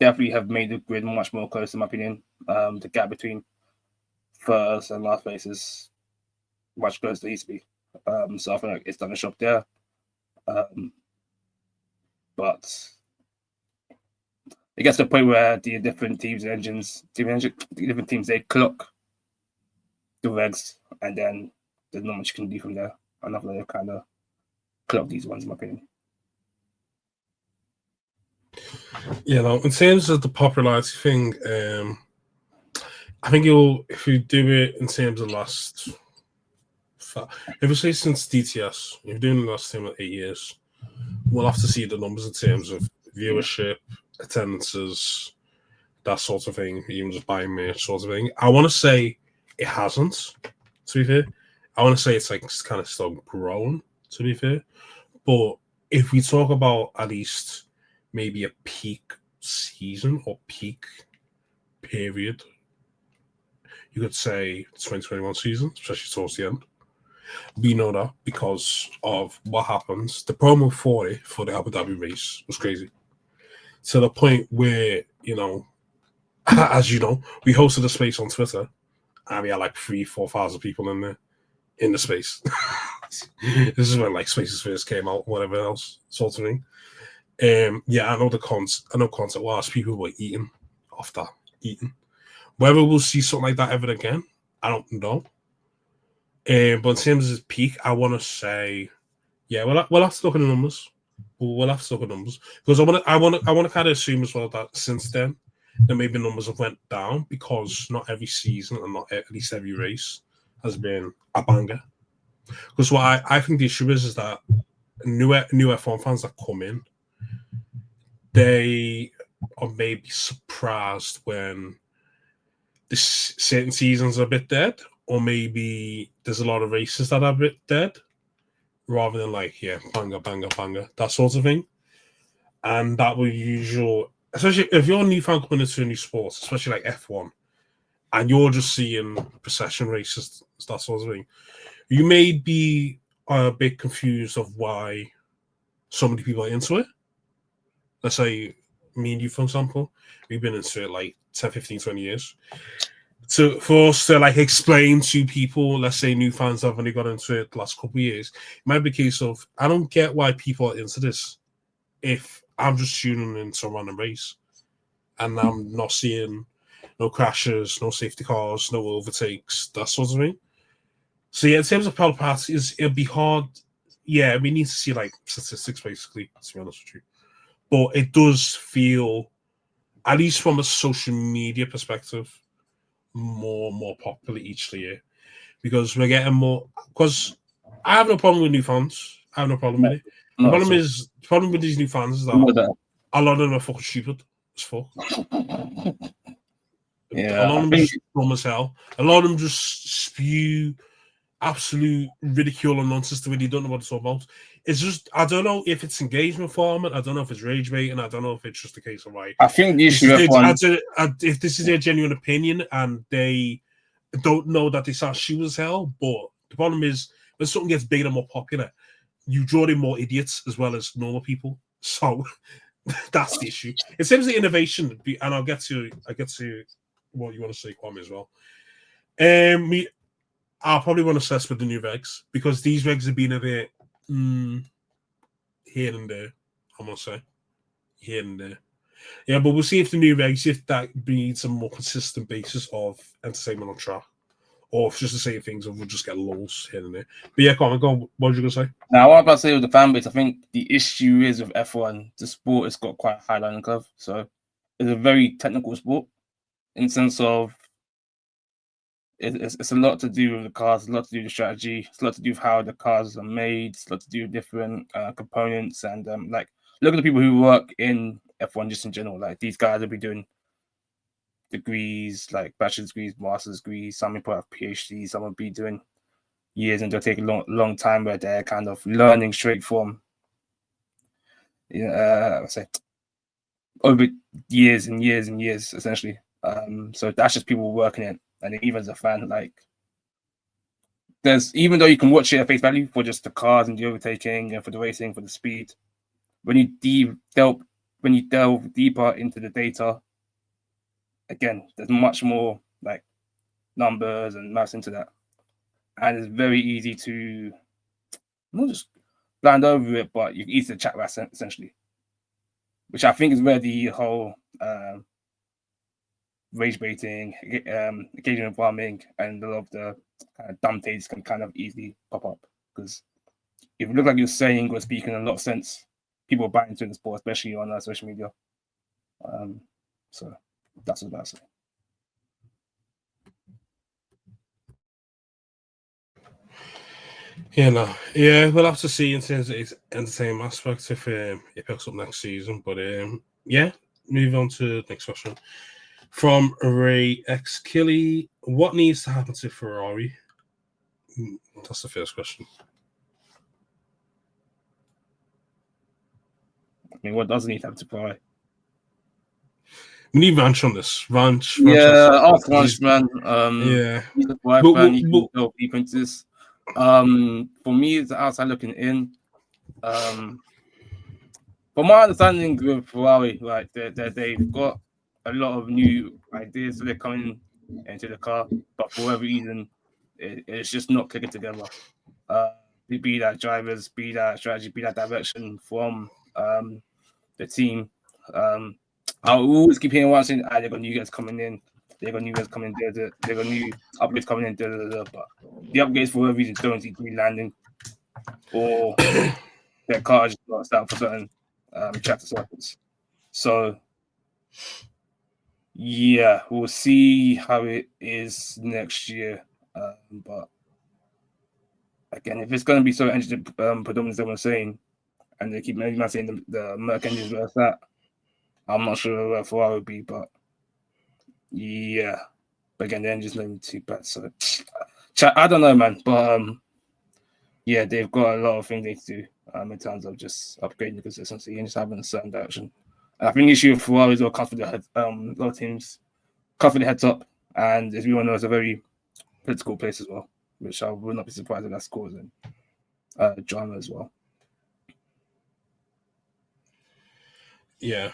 Definitely have made the grid much more close, in my opinion. The gap between first and last place is much closer than it used to be. So I feel like it's done a job there. But it gets to the point where the different teams and engines, different teams, they clock the regs, and then there's not much you can do from there. Another they kind of clock these ones, in my opinion. You know, in terms of the popularity thing, I think if you do it in terms of if you say since DTS, if you're doing the last 8 years, we'll have to see the numbers in terms of viewership, attendances, that sort of thing, even just buying merch sort of thing. I want to say it hasn't, to be fair. I want to say it's like kind of still growing, to be fair. But if we talk about at least maybe a peak season or peak period, you could say 2021 season, especially towards the end. We know that because of what happens. The promo for the Abu Dhabi race was crazy. To the point where, you know, as you know, we hosted a space on Twitter and we had like 3,000-4,000 people in there in the space. This is when like spaces first came out, whatever else, sort of thing. Yeah, I know concept was people were eating off that, eating. Whether we'll see something like that ever again, I don't know. But in terms of peak, I want to say, yeah, we'll have to look at the numbers. We'll have to look at numbers because I want to kind of assume as well that since then, that maybe numbers have went down because not every season and not at least every race has been a banger. Because what I think the issue is that new F1 fans that come in, they are maybe surprised when this certain seasons are a bit dead, or maybe there's a lot of races that are a bit dead, rather than like, yeah, banger, banger, banger, that sort of thing. And that will usual, especially if you're a new fan coming into a new sport, especially like F1, and you're just seeing procession races, that sort of thing, you may be a bit confused of why so many people are into it. Let's say me and you, for example, we've been into it like 10, 15, 20 years. So for us to like explain to people, let's say new fans have only got into it the last couple of years, it might be a case of, I don't get why people are into this if I'm just tuning into a random race and I'm not seeing no crashes, no safety cars, no overtakes, that sort of thing. So yeah, in terms of power parties, it'll be hard. Yeah, we need to see like statistics basically, to be honest with you. But it does feel, at least from a social media perspective, more popular each year because we're getting more. Because I have no problem with new fans. I have no problem with it. The problem with these new fans is that a lot of them are fucking stupid as fuck. Yeah, a lot of them just dumb as hell. A lot of them just spew absolute ridicule and nonsense to really don't know what it's all about. It's just, I don't know if it's engagement farming, I don't know if it's rage baiting, I don't know if it's just a case of like, I think the issue if this is their genuine opinion and they don't know that they sound shoe as hell, but the problem is when something gets bigger and more popular, you draw in more idiots as well as normal people. So that's the issue. In terms of innovation, and I get to what you want to say, Kwame, as well. I'll probably want to assess with the new regs because these regs have been a bit here and there. I'm gonna say here and there. Yeah, but we'll see if the new regs, if that breeds a more consistent basis of entertainment on track, or if just the same things, and we'll just get lulls here and there. But yeah, go on. What were you gonna say? Now, what I'm about to say with the fan base, I think the issue is with F1, the sport has got quite a high learning curve. So it's a very technical sport in the sense of it's a lot to do with the cars, a lot to do with the strategy, it's a lot to do with how the cars are made, it's a lot to do with different components. And like, look at the people who work in F1 just in general. Like, these guys will be doing degrees, like bachelor's degrees, master's degrees, some people have PhDs, some will be doing years, and they'll take a long time where they're kind of learning straight from, I say, over years and years and years, essentially. So that's just people working it. And even as a fan, like, even though you can watch it at face value for just the cars and the overtaking and for the racing, for the speed, when you delve deeper into the data, again, there's much more like numbers and maths into that. And it's very easy to not just blind over it, but you can easily chat rat essentially, which I think is where the whole rage baiting, occasional farming, and a lot of the dumb takes can kind of easily pop up. Because if you look like you're saying or speaking a lot of sense, people buy into the sport, especially on social media. So that's what I'm about to say. Yeah, we'll have to see in terms of its entertainment aspect if it picks up next season. But yeah, move on to the next question. From Ray X Killy, what needs to happen to Ferrari? That's the first question. I mean, what does need to happen to Ferrari? We need Ranch on this. Ranch. Ask Ranch, man. Yeah. He's a Ferrari fan. He can delve deep into this. For me, it's outside looking in. From my understanding with Ferrari, like they've got a lot of new ideas that they're coming into the car, but for whatever reason, it's just not clicking together. Be that drivers, be that strategy, be that direction from the the team. I'll always keep hearing one saying, they got new guys coming in. They got new guys coming in. They got new upgrades coming in. But the upgrades, for whatever reason, don't seem to be landing. Or their car just not set up for certain track circuits. So, yeah, we'll see how it is next year. But again, if it's going to be so engine predominant as they were saying, and they keep maybe not saying the Merc engines versus that, I'm not sure where Ferrari would be, but yeah. But again, the engine's not even too bad. So I don't know, man. But yeah, they've got a lot of things they do in terms of just upgrading the consistency and just having a certain direction. And I think the issue with Ferrari is all comes with the head, a lot of teams cover the heads up, and as we all know, it's a very political place as well, which I would not be surprised if that's causing drama as well. Yeah.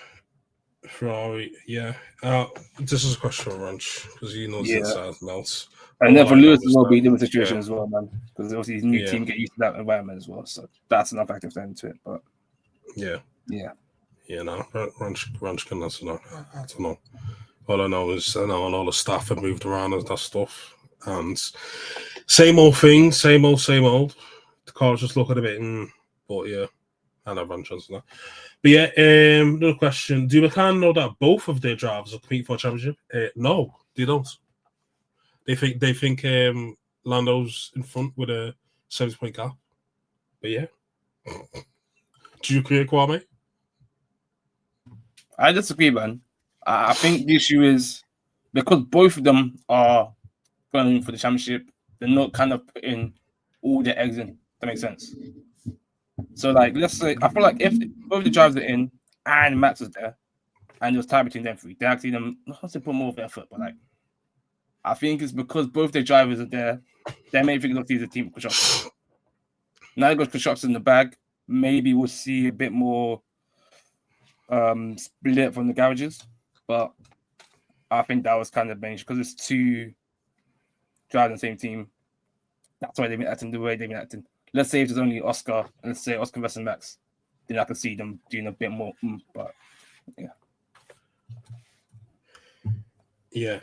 Ferrari, yeah. This is a question for Ranch because he knows the inside and outs. And then for Lewis as well, be a different situation as well, man. Because obviously his new team get used to that environment as well. So that's another factor into it. But yeah. No, Ranch can answer that. I don't know. All I know is all the staff have moved around and that stuff, and same old thing, same old. The cars just look at a bit, but yeah, I know Ranch answer that. But yeah, another question. Do McLaren know that both of their drivers are competing for a championship? No, they don't. They think Lando's in front with a 70-point gap. But yeah. Do you agree, Kwame? I disagree, man. I think the issue is because both of them are going for the championship, they're not kind of putting all their eggs in. That makes sense. So, like, let's say, I feel like if both the drivers are in and Max is there, and it was tied between them three, they actually not to put more of effort, but like, I think it's because both their drivers are there, they may think of these as a team construction. Now they've got construction in the bag, maybe we'll see a bit more split from the garages, but I think that was kind of bench because it's two drivers in the same team. That's why they've been acting the way they've been acting. Let's say if there's only Oscar, and let's say Oscar versus Max, then I can see them doing a bit more. But yeah. Yeah.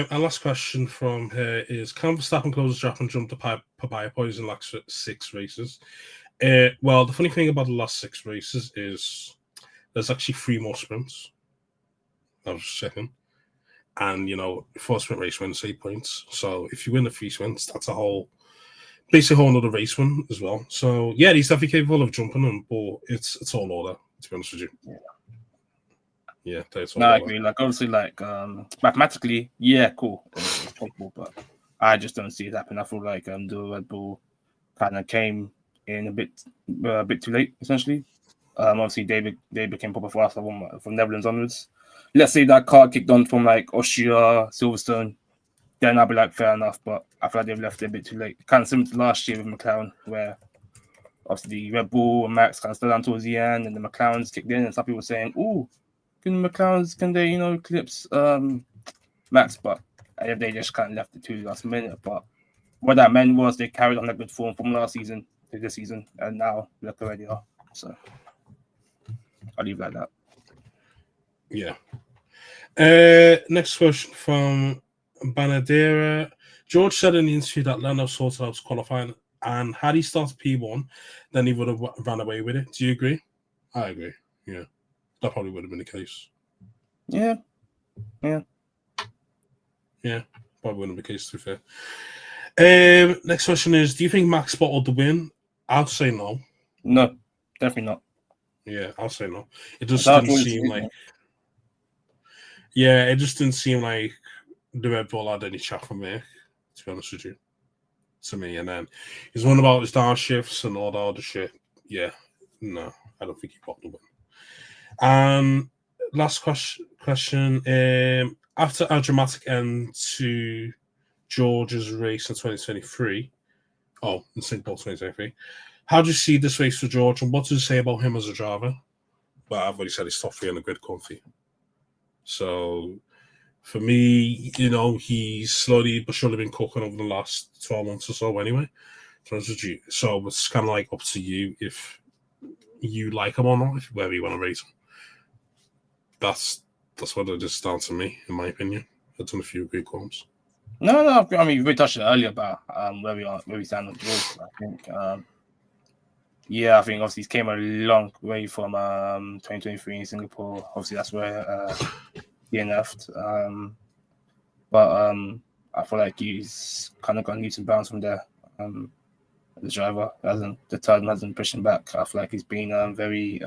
Our last question from her is: can Verstappen close the gap and jump to papaya points in last 6 races? Well, the funny thing about the last 6 races is there's actually 3 more sprints. I was just checking. And, 4 sprint race wins 8 points. So if you win the 3 sprints, that's basically a whole another race win as well. So yeah, he's definitely capable of jumping them, but it's all order, to be honest with you. Yeah, that's all. No, I agree. Like obviously, like mathematically, yeah, cool, it's possible, but I just don't see it happen. I feel like the Red Bull kind of came in a bit too late, essentially. Obviously they became proper fast from Netherlands onwards. Let's say that car kicked on from like Austria, Silverstone, then I'll be like, fair enough, but I feel like they've left it a bit too late. Kind of similar to last year with McLaren, where obviously the Red Bull and Max kind of slowed down towards the end, and the McLarens kicked in, and some people were saying, "Ooh, can they eclipse Max?" But they just kind of left it to the last minute. But what that meant was they carried on that good form from last season to this season, and now look where they are. So I'll leave it like that. Yeah. Next question from Banadera. George said in the interview that Lando sorted out qualifying, and had he started P1, then he would have ran away with it. Do you agree? I agree. Yeah, that probably would have been the case. Yeah, probably wouldn't be the case, to be fair. Next question is: do you think Max bottled the win? I'll say no. No, definitely not. Yeah, I'll say no. It just didn't seem like. Yeah, it just didn't seem like the Red Bull had any chat from me, to be honest with you. To me, and then he's one about his down shifts and all that other shit. Yeah, no, I don't think he bought the win. Last question. After a dramatic end to George's race in 2023, in Singapore 2023, how do you see this race for George, and what does it say about him as a driver? Well, I've already said he's top 3 on the grid comfy. So, for me, he's slowly but surely been cooking over the last 12 months or so anyway. So it's kind of like up to you if you like him or not, whether you want to race him. that's what it is down to me, in my opinion. I've done a few great qualms. No. I mean, we touched on earlier about where we stand on George. I think, I think obviously he came a long way from 2023 in Singapore. Obviously, that's where he left. But I feel like he's kind of got leaps and bounds from there. The driver the turn hasn't pushed him back. I feel like he's been very.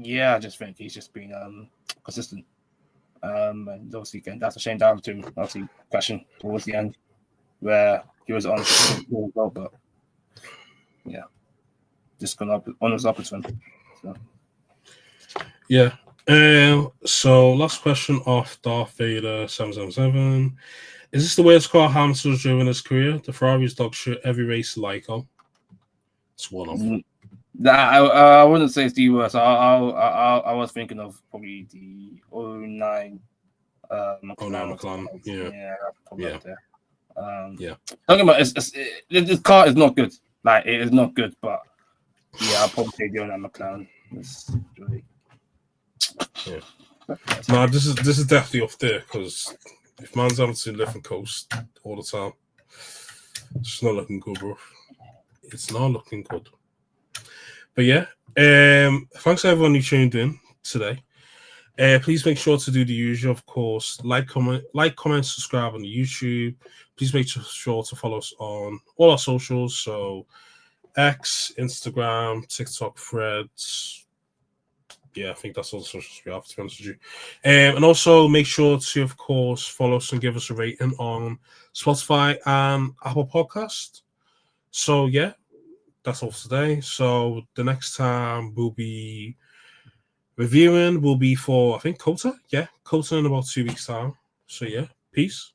I just think he's just been consistent. And obviously, again, that's a shame down to him. Obviously, crashing towards the end, where he was on well, but just gone up on his upwards one. So. Yeah. So last question off Darth Vader 777. Is this the worst car Hamilton has driven in his career? The Ferrari's dog shit every race like it's one of. I wouldn't say it's the worst. I was thinking of probably the 09 McLaren. Yeah, probably up there. Talking about this car is not good. Like, it is not good, but I'll probably say the 09 McLaren. It's really... No, this is definitely up there, because if man's having to lift and coast all the time, it's not looking good, bro. It's not looking good. But thanks to everyone who tuned in today. Please make sure to do the usual, of course. Like, comment, subscribe on the YouTube. Please make sure to follow us on all our socials. So X, Instagram, TikTok, Threads. I think that's all the socials we have, to be honest with you. And also make sure to, of course, follow us and give us a rating on Spotify and Apple Podcast. So that's all for today. So the next time we'll be reviewing will be for, I think, Kota. Kota in about 2 weeks' time. So peace.